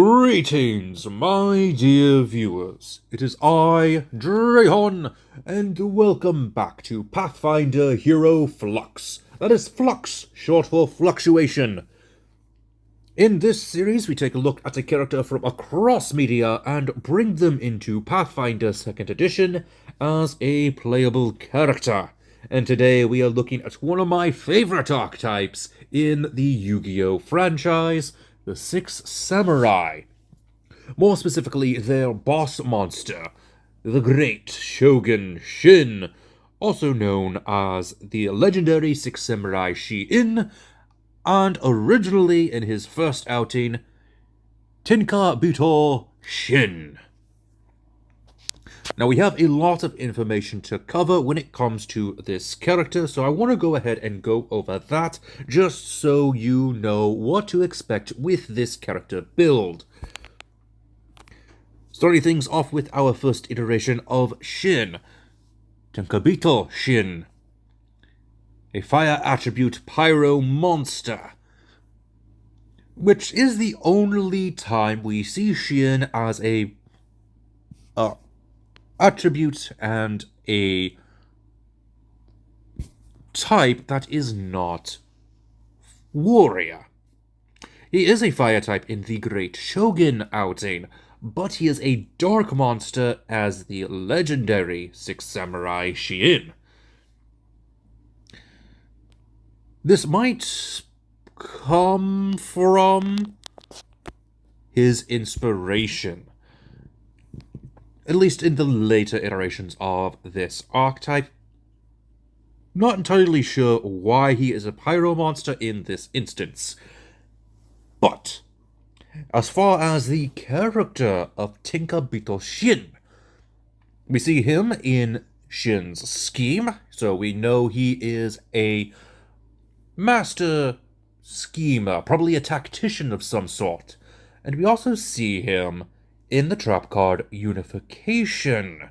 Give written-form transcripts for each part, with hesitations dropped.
Greetings, my dear viewers. It is I, Drahon, and welcome back to Pathfinder Hero Flux. That is Flux, short for fluctuation. In this series, we take a look at a character from across media and bring them into Pathfinder 2nd Edition as a playable character. And today we are looking at one of my favorite archetypes in the Yu-Gi-Oh! Franchise, the Six Samurai. More specifically, their boss monster, the great Shogun Shien, also known as the legendary Six Samurai Shien, and originally in his first outing, Tenkabito Shien. Now, we have a lot of information to cover when it comes to this character, so I want to go ahead and go over that, just so you know what to expect with this character build. Starting things off with our first iteration of Shien, Tenkabito Shien, a fire attribute pyro monster, which is the only time we see Shien as a attribute and a type that is not warrior. He is a fire type in the Great Shogun outing, but he is a dark monster as the legendary Six Samurai Shien. This might come from his inspiration, at least in the later iterations of this archetype. Not entirely sure why he is a pyro monster in this instance. But, as far as the character of Tenkabito Shien, we see him in Shien's scheme, so we know he is a master schemer, probably a tactician of some sort. And we also see him in the trap card Unification.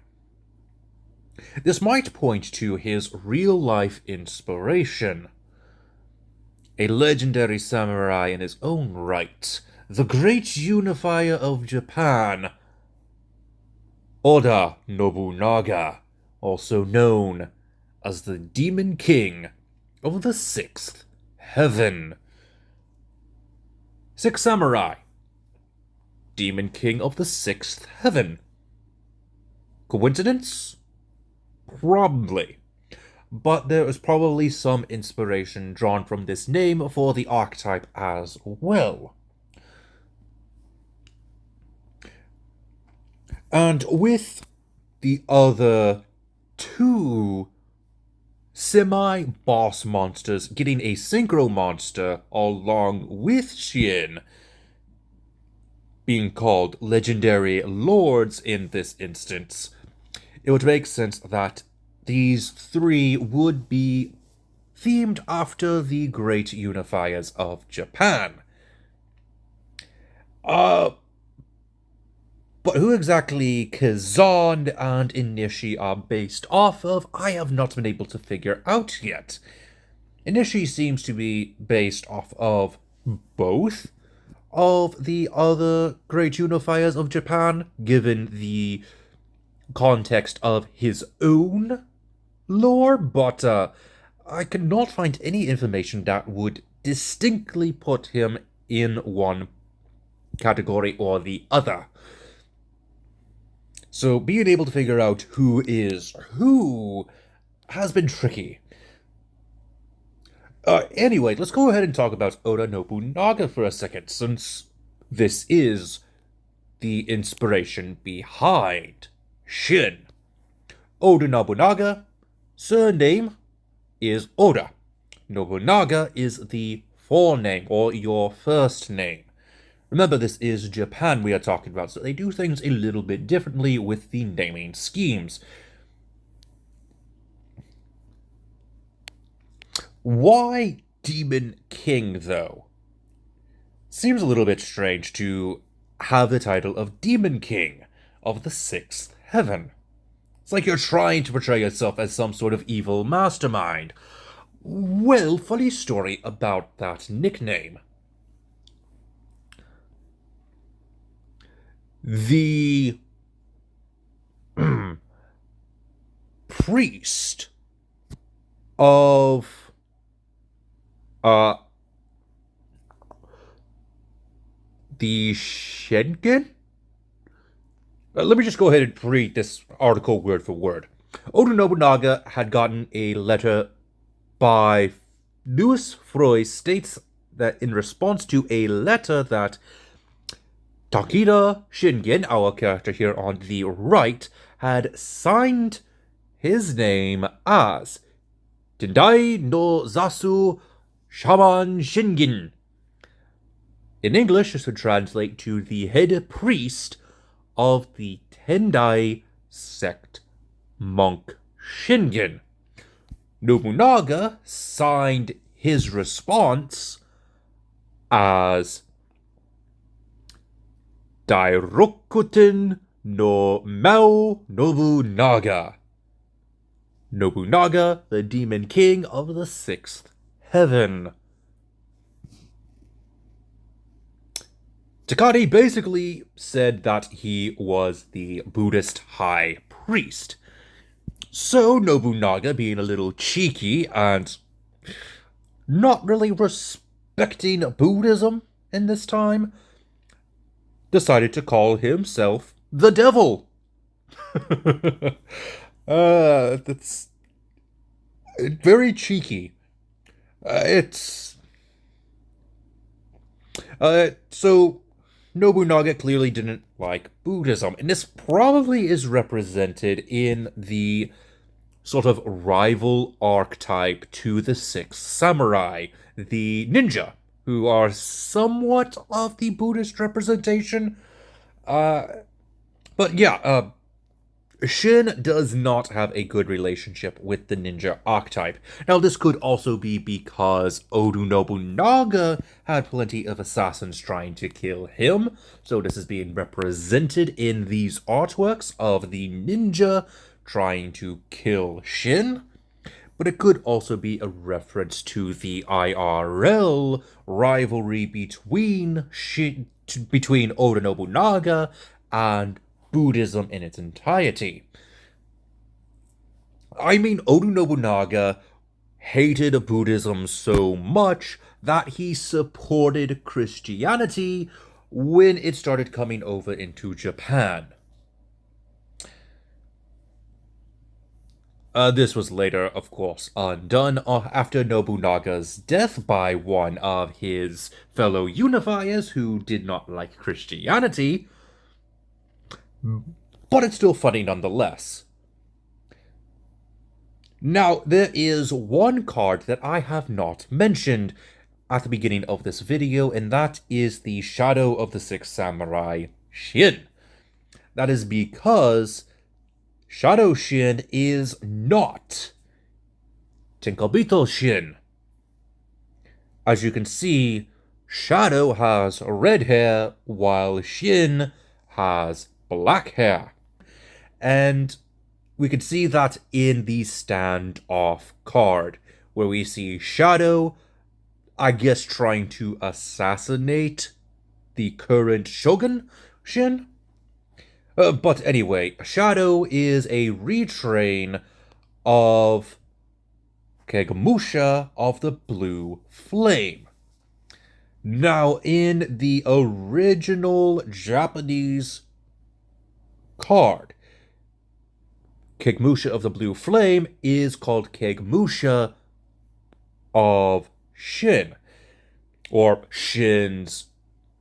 This might point to his real-life inspiration. A legendary samurai in his own right, the great unifier of Japan, Oda Nobunaga, also known as the Demon King of the Sixth Heaven. Six Samurai, Demon King of the Sixth Heaven. Coincidence? Probably. But there is probably some inspiration drawn from this name for the archetype as well. And with the other two semi-boss monsters getting a synchro monster along with Shien, being called legendary lords in this instance, it would make sense that these three would be themed after the great unifiers of Japan. But who exactly Kazan and Inishi are based off of, I have not been able to figure out yet. Inishi seems to be based off of both of the other great unifiers of Japan, given the context of his own lore, but I could not find any information that would distinctly put him in one category or the other. So being able to figure out who is who has been tricky. Anyway, let's go ahead and talk about Oda Nobunaga for a second, since this is the inspiration behind Shien. Oda Nobunaga, surname is Oda. Nobunaga is the forename, or your first name. Remember, this is Japan we are talking about, so they do things a little bit differently with the naming schemes. Why Demon King, though? Seems a little bit strange to have the title of Demon King of the Sixth Heaven. It's like you're trying to portray yourself as some sort of evil mastermind. Well, funny story about that nickname. the priest of the Shogun? Let me just go ahead and read this article word for word. Oda Nobunaga had gotten a letter by Louis Freud states that in response to a letter that Takeda Shingen, our character here on the right, had signed his name as Tendai no Zasu Shaman Shingen. In English, this would translate to the head priest of the Tendai sect monk Shingen. Nobunaga signed his response as Dairokuten no Mao Nobunaga. Nobunaga, the demon king of the sixth heaven. Takadi basically said that he was the Buddhist high priest. So Nobunaga, being a little cheeky and not really respecting Buddhism in this time, decided to call himself the devil. That's very cheeky. So Nobunaga clearly didn't like Buddhism, and this probably is represented in the sort of rival archetype to the Six Samurai, the ninja, who are somewhat of the Buddhist representation. But yeah, Shien does not have a good relationship with the ninja archetype. Now, this could also be because Oda Nobunaga had plenty of assassins trying to kill him, so this is being represented in these artworks of the ninja trying to kill Shien. But it could also be a reference to the IRL rivalry between Oda Nobunaga and Buddhism in its entirety. I mean, Oda Nobunaga hated Buddhism so much that he supported Christianity when it started coming over into Japan. This was later, of course, undone after Nobunaga's death by one of his fellow unifiers who did not like Christianity, but it's still funny nonetheless. Now, there is one card that I have not mentioned at the beginning of this video, and that is the Shadow of the Six Samurai Shien. That is because Shadow Shien is not Tenkabito Shien. As you can see, Shadow has red hair while Shien has black hair. And we can see that in the standoff card, where we see Shadow, I guess, trying to assassinate the current Shogun Shien. But anyway, Shadow is a retrain of Kagemusha of the Blue Flame. Now, in the original Japanese card, Kagemusha of the Blue Flame is called Kagemusha of Shien, or Shin's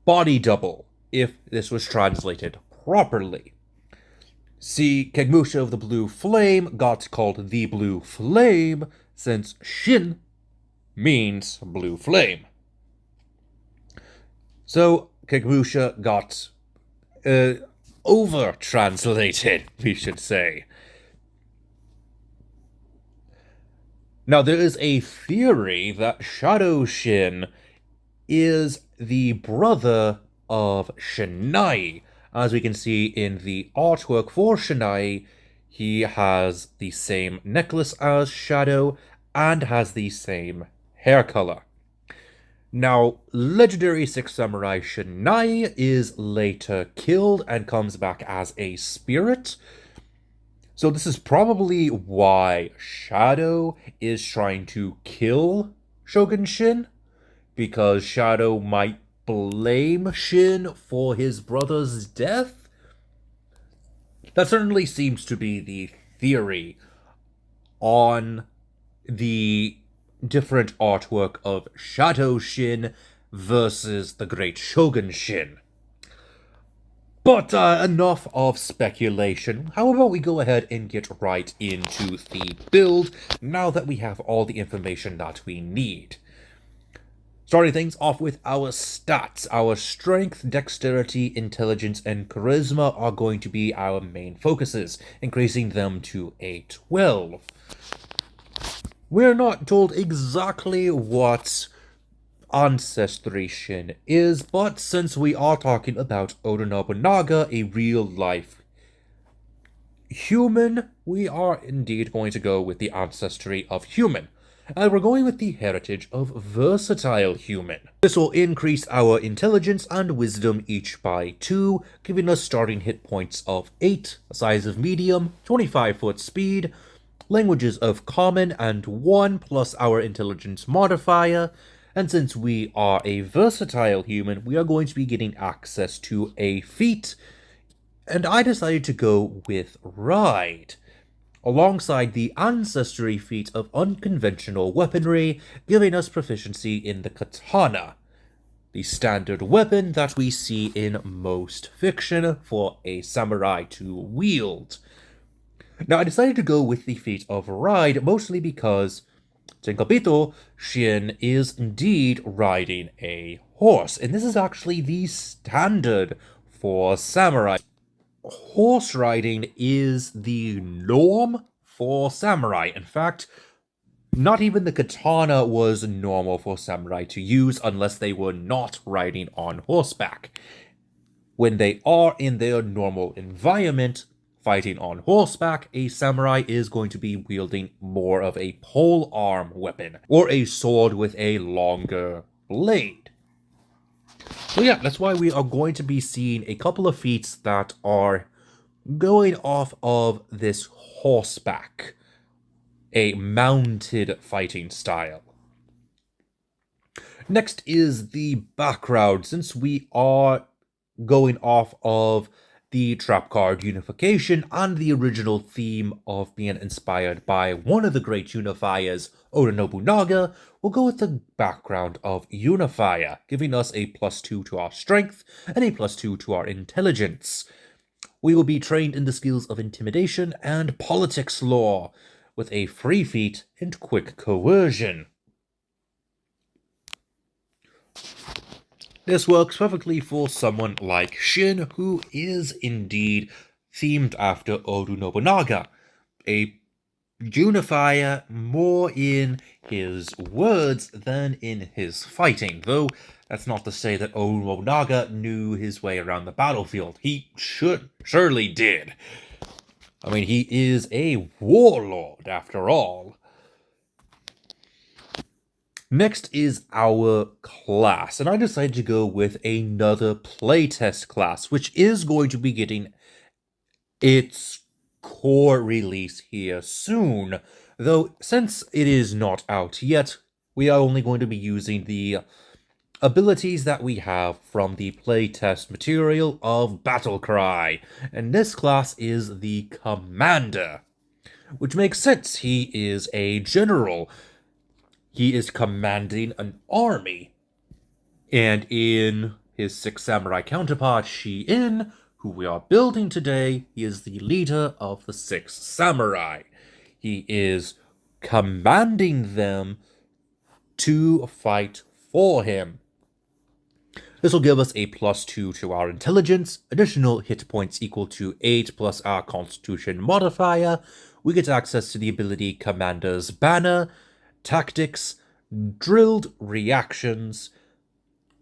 body double, if this was translated properly. See, Kagemusha of the Blue Flame got called the Blue Flame since Shien means blue flame. So Kagemusha got over-translated, we should say. Now, there is a theory that Shadow Shien is the brother of Shinai. As we can see in the artwork for Shinai, he has the same necklace as Shadow and has the same hair color. Now, legendary 6 Samurai Shinai is later killed and comes back as a spirit. So this is probably why Shadow is trying to kill Shogun Shien, because Shadow might blame Shien for his brother's death. That certainly seems to be the theory on the different artwork of Shadow Shien versus the Great Shogun Shien. But enough of speculation. How about we go ahead and get right into the build now that we have all the information that we need. Starting things off with our stats. Our strength, dexterity, intelligence, and charisma are going to be our main focuses, increasing them to a 12. We're not told exactly what Ancestry Shien is, but since we are talking about Oda Nobunaga, a real-life human, we are indeed going to go with the ancestry of human. And we're going with the heritage of versatile human. This will increase our intelligence and wisdom each by 2, giving us starting hit points of 8, a size of medium, 25-foot speed, languages of common, and 1 plus our intelligence modifier. And since we are a versatile human, we are going to be getting access to a feat, and I decided to go with Ride, alongside the Ancestry feat of Unconventional Weaponry, giving us proficiency in the katana, the standard weapon that we see in most fiction for a samurai to wield. Now, I decided to go with the feat of Ride, mostly because Tenkabito, Shien is indeed riding a horse, and this is actually the standard for samurai. Horse riding is the norm for samurai. In fact, not even the katana was normal for samurai to use unless they were not riding on horseback. When they are in their normal environment, fighting on horseback, a samurai is going to be wielding more of a polearm weapon, or a sword with a longer blade. So yeah, that's why we are going to be seeing a couple of feats that are going off of this horseback, a mounted fighting style. Next is the background, since we are going off of the trap card unification and the original theme of being inspired by one of the great unifiers, Oda Nobunaga. We'll go with the background of Unifier, giving us a +2 to our strength and a +2 to our intelligence. We will be trained in the skills of intimidation and politics law, with a free feat and quick coercion. This works perfectly for someone like Shien, who is indeed themed after Oda Nobunaga, a unifier more in his words than in his fighting, though that's not to say that Oda Nobunaga knew his way around the battlefield. He surely did. I mean, he is a warlord, after all. Next is our class, and I decided to go with another playtest class, which is going to be getting its core release here soon, though since it is not out yet, we are only going to be using the abilities that we have from the playtest material of Battle Cry, and this class is the Commander, which makes sense. He is a general. He is commanding an army, and in his 6 samurai counterpart, Shien, who we are building today, he is the leader of the 6 samurai. He is commanding them to fight for him. This will give us a +2 to our intelligence, additional hit points equal to 8 plus our constitution modifier. We get access to the ability Commander's Banner, tactics, drilled reactions.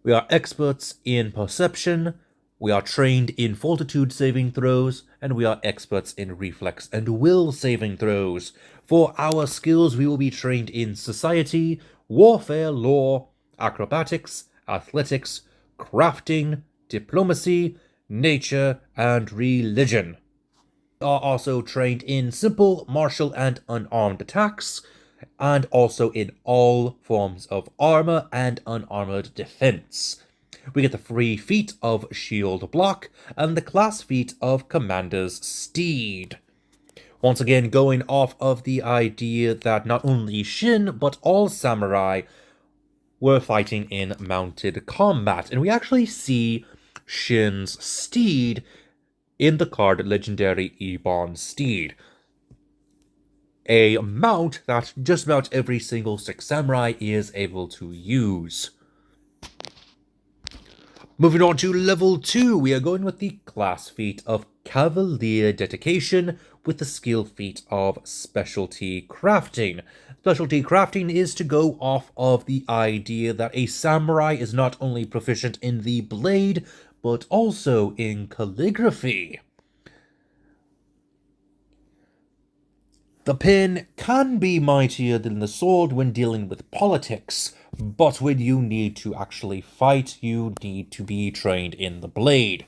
We are experts in perception, we are trained in fortitude saving throws, and we are experts in reflex and will saving throws. For our skills, we will be trained in society, warfare, law, acrobatics, athletics, crafting, diplomacy, nature, and religion. Are also trained in simple, martial, and unarmed attacks, and also in all forms of armor and unarmored defense. We get the free feat of Shield Block and the class feat of Commander's Steed. Once again, going off of the idea that not only Shien, but all samurai were fighting in mounted combat. And we actually see Shin's steed in the card Legendary Ebon Steed. A mount that just about every single six samurai is able to use. Moving on to level 2, we are going with the class feat of Cavalier Dedication with the skill feat of Specialty Crafting. Specialty Crafting is to go off of the idea that a samurai is not only proficient in the blade, but also in calligraphy. The pen can be mightier than the sword when dealing with politics, but when you need to actually fight, you need to be trained in the blade.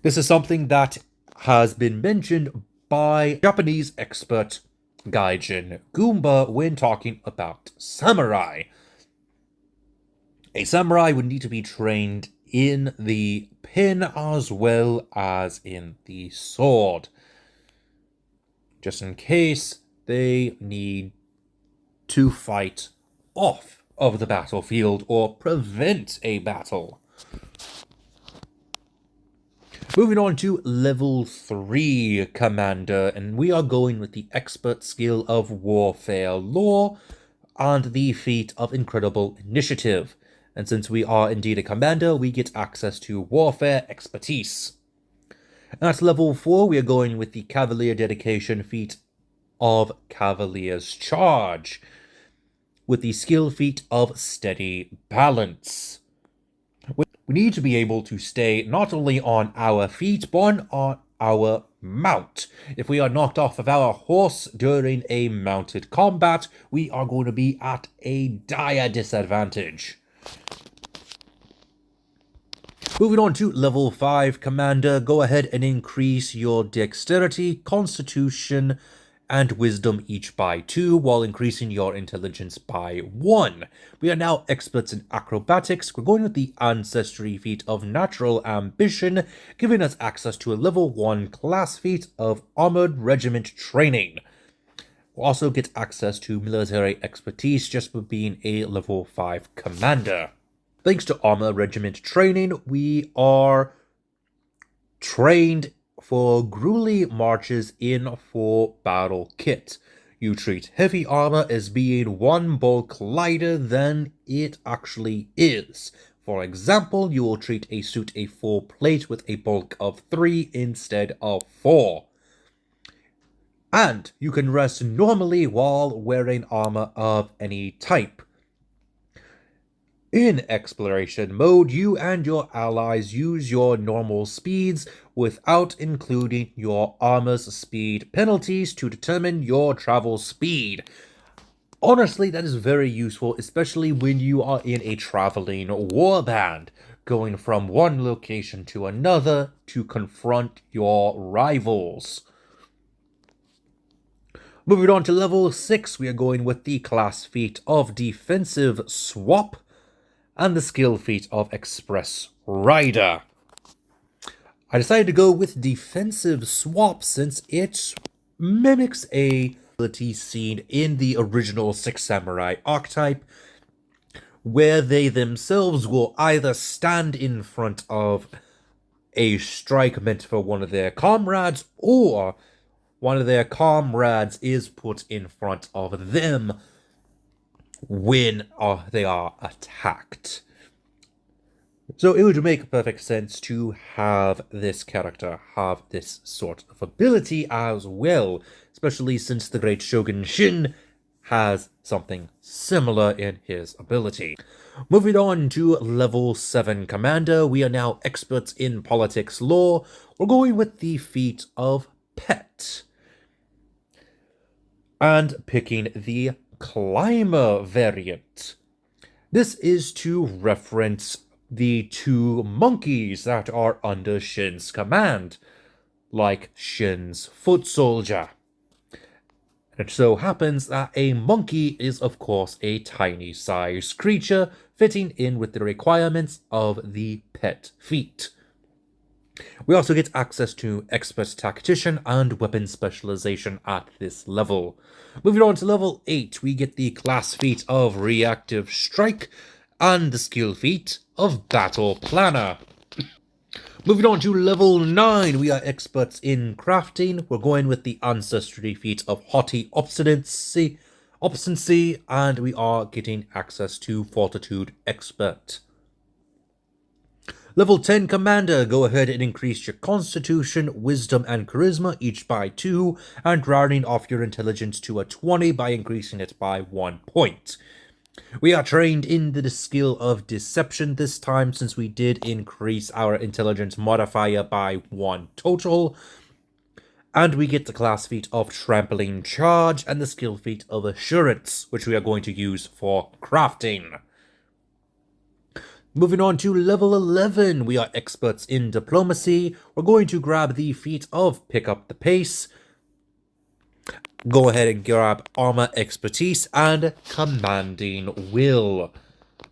This is something that has been mentioned by Japanese expert Gaijin Goomba when talking about samurai. A samurai would need to be trained in the pen as well as in the sword, just in case they need to fight off of the battlefield or prevent a battle. Moving on to level 3 Commander, and we are going with the expert skill of Warfare Lore and the feat of Incredible Initiative. And since we are indeed a Commander, we get access to Warfare Expertise. At level 4, we are going with the Cavalier Dedication feat of Cavalier's Charge, with the skill feat of Steady Balance. We need to be able to stay not only on our feet, but on our mount. If we are knocked off of our horse during a mounted combat, we are going to be at a dire disadvantage. Moving on to level 5, Commander, go ahead and increase your Dexterity, Constitution, and Wisdom each by 2, while increasing your Intelligence by 1. We are now experts in Acrobatics. We're going with the Ancestry feat of Natural Ambition, giving us access to a level 1 class feat of Armored Regiment Training. We'll also get access to Military Expertise just for being a level 5 Commander. Thanks to Armor Regiment Training, we are trained for grueling marches in 4 battle kit. You treat heavy armor as being 1 bulk lighter than it actually is. For example, you will treat a suit a full plate with a bulk of 3 instead of 4. And you can rest normally while wearing armor of any type. In exploration mode, you and your allies use your normal speeds without including your armor's speed penalties to determine your travel speed. Honestly, that is very useful, especially when you are in a traveling warband, going from one location to another to confront your rivals. Moving on to level 6, we are going with the class feat of Defensive Swap and the skill feat of Express Rider. I decided to go with Defensive Swap since it mimics a ability seen in the original Six Samurai archetype, where they themselves will either stand in front of a strike meant for one of their comrades, or one of their comrades is put in front of them when they are attacked. So it would make perfect sense to have this character have this sort of ability as well, especially since the great Shogun Shien has something similar in his ability. Moving on to level 7 Commander, we are now experts in politics lore. We're going with the feat of Pet, and picking the Climber variant. This is to reference the two monkeys that are under Shien's command, like Shien's foot soldier. It so happens that a monkey is, of course, a tiny-sized creature fitting in with the requirements of the pet feat. We also get access to Expert Tactician and Weapon Specialization at this level. Moving on to level 8, we get the class feat of Reactive Strike and the skill feat of Battle Planner. Moving on to level 9, we are experts in crafting. We're going with the Ancestry feat of Haughty Obstinacy, and we are getting access to Fortitude Expert. Level 10 Commander, go ahead and increase your Constitution, Wisdom, and Charisma each by 2, and rounding off your Intelligence to a 20 by increasing it by 1 point. We are trained in the skill of Deception this time, since we did increase our Intelligence modifier by 1 total. And we get the class feat of Trampling Charge and the skill feat of Assurance, which we are going to use for crafting. Moving on to level 11, we are experts in Diplomacy. We're going to grab the feat of Pick Up the Pace. Go ahead and grab Armor Expertise and Commanding Will.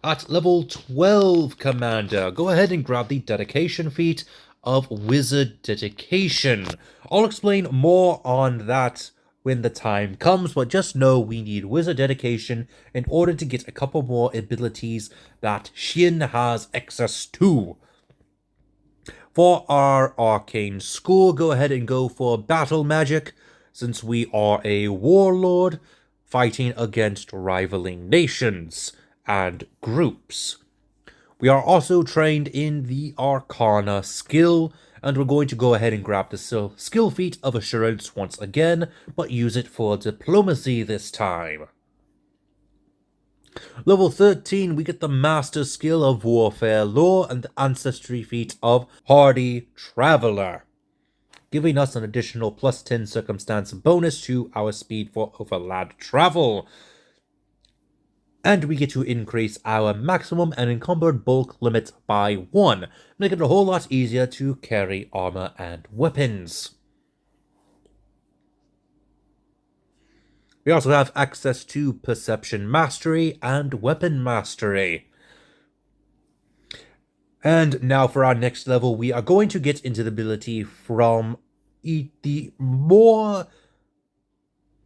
At level 12, Commander, go ahead and grab the Dedication feat of Wizard Dedication. I'll explain more on that when the time comes, but just know we need Wizard Dedication in order to get a couple more abilities that Shien has access to. For our Arcane School, go ahead and go for Battle Magic, since we are a warlord fighting against rivaling nations and groups. We are also trained in the Arcana skill, and we're going to go ahead and grab the skill feat of Assurance once again, but use it for Diplomacy this time. Level 13, we get the Master skill of Warfare Lore and the Ancestry feat of Hardy Traveler, giving us an additional plus 10 circumstance bonus to our speed for overland travel. And we get to increase our maximum and encumbered bulk limit by 1, making it a whole lot easier to carry armor and weapons. We also have access to Perception Mastery and Weapon Mastery. And now for our next level, we are going to get into the ability from the more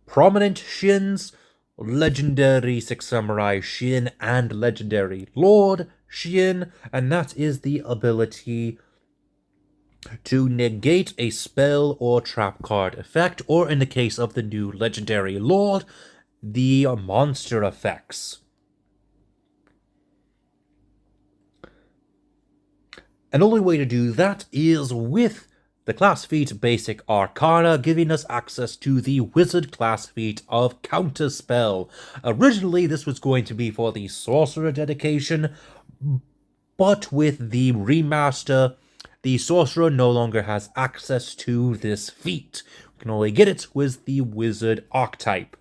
prominent Shiens, Legendary Six Samurai Shien and Legendary Lord Shien, and that is the ability to negate a spell or trap card effect, or in the case of the new Legendary Lord, the monster effects. And the only way to do that is with the class feat Basic Arcana, giving us access to the Wizard class feat of Counterspell. Originally, this was going to be for the Sorcerer dedication, but with the remaster, the Sorcerer no longer has access to this feat. We can only get it with the Wizard archetype.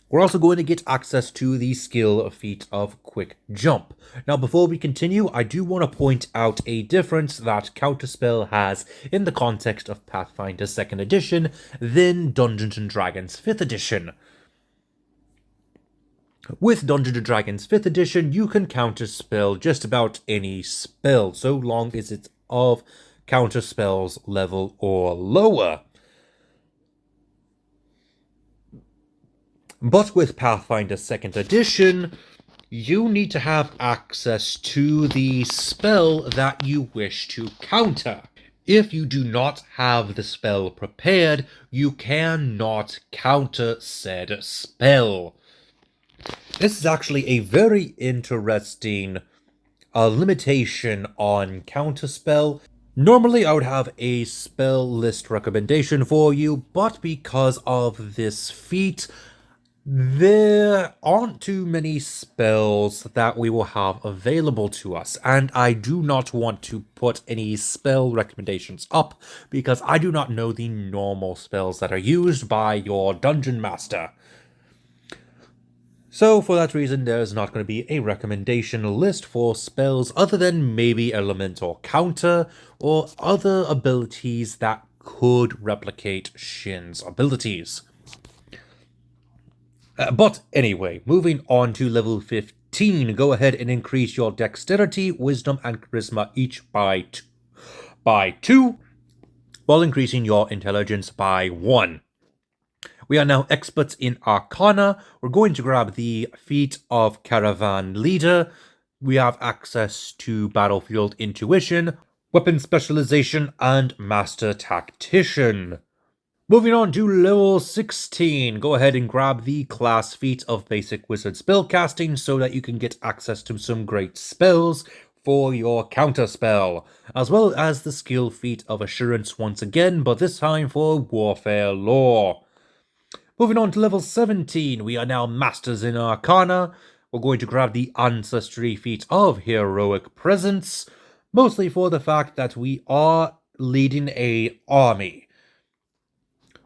We're also going to get access to the skill feat of Quick Jump. Now, before we continue, I do want to point out a difference that Counterspell has in the context of Pathfinder 2nd Edition than Dungeons & Dragons 5th Edition. With Dungeons & Dragons 5th Edition, you can counterspell just about any spell, so long as it's of Counterspell's level or lower. But with Pathfinder 2nd Edition, you need to have access to the spell that you wish to counter. If you do not have the spell prepared, you cannot counter said spell. This is actually a very interesting limitation on counterspell. Normally, I would have a spell list recommendation for you, but because of this feat, there aren't too many spells that we will have available to us, and I do not want to put any spell recommendations up because I do not know the normal spells that are used by your dungeon master. So for that reason, there's not going to be a recommendation list for spells other than maybe element or counter, or other abilities that could replicate Shien's abilities. But anyway, moving on to level 15, go ahead and increase your dexterity, wisdom, and charisma each by 2, while increasing your intelligence by 1. We are now experts in Arcana. We're going to grab the feat of Caravan Leader. We have access to Battlefield Intuition, Weapon Specialization, and Master Tactician. Moving on to level 16, go ahead and grab the class feat of Basic Wizard Spellcasting so that you can get access to some great spells for your counterspell, as well as the skill feat of Assurance once again, but this time for Warfare Lore. Moving on to level 17, we are now Masters in Arcana. We're going to grab the Ancestry feat of Heroic Presence, mostly for the fact that we are leading an army.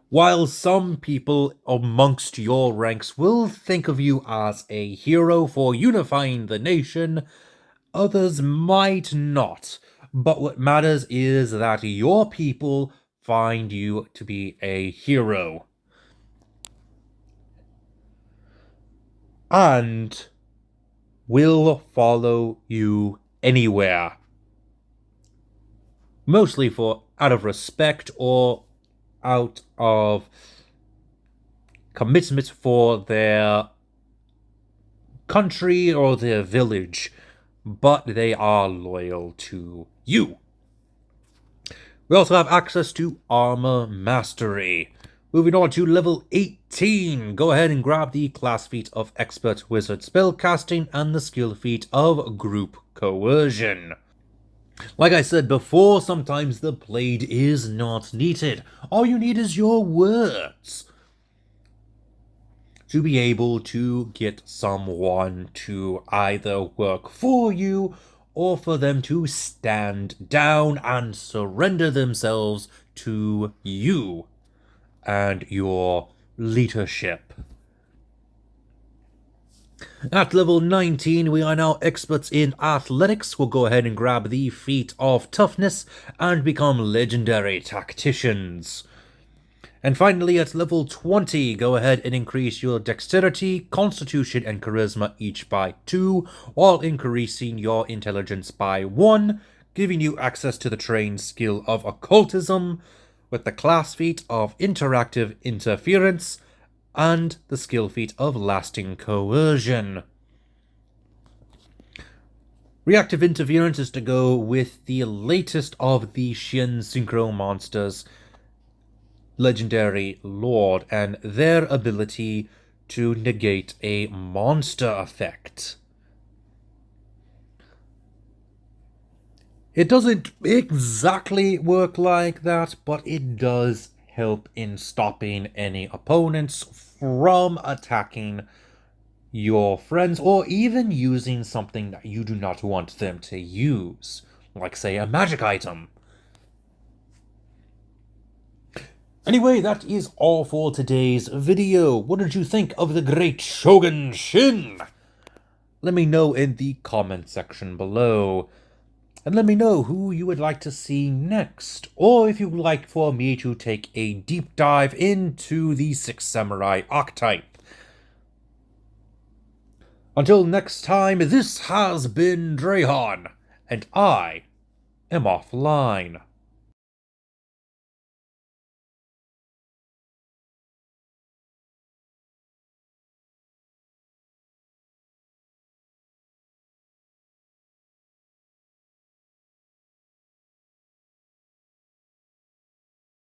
While some people amongst your ranks will think of you as a hero for unifying the nation, others might not. But what matters is that your people find you to be a hero. And will follow you anywhere. Mostly out of respect or out of commitment for their country or their village, but they are loyal to you. We also have access to Armor Mastery. Moving on to level 18, go ahead and grab the class feat of Expert Wizard Spellcasting and the skill feat of Group Coercion. Like I said before, sometimes the blade is not needed. All you need is your words to be able to get someone to either work for you or for them to stand down and surrender themselves to you and your leadership. At level 19, we are now experts in athletics. We'll go ahead and grab the feat of toughness and become legendary tacticians. And finally, at level 20, go ahead and increase your dexterity, constitution, and charisma each by 2, while increasing your intelligence by 1, giving you access to the trained skill of occultism, with the class feat of interactive interference, and the skill feat of lasting coercion. Reactive interference is to go with the latest of the Shien Synchro Monsters, Legendary Lord, and their ability to negate a monster effect. It doesn't exactly work like that, but it does help in stopping any opponents from attacking your friends, or even using something that you do not want them to use, like, say, a magic item. Anyway, that is all for today's video. What did you think of the great Shogun Shien? Let me know in the comment section below. And let me know who you would like to see next, or if you would like for me to take a deep dive into the Six Samurai archetype. Until next time, this has been Drayhan, and I am offline.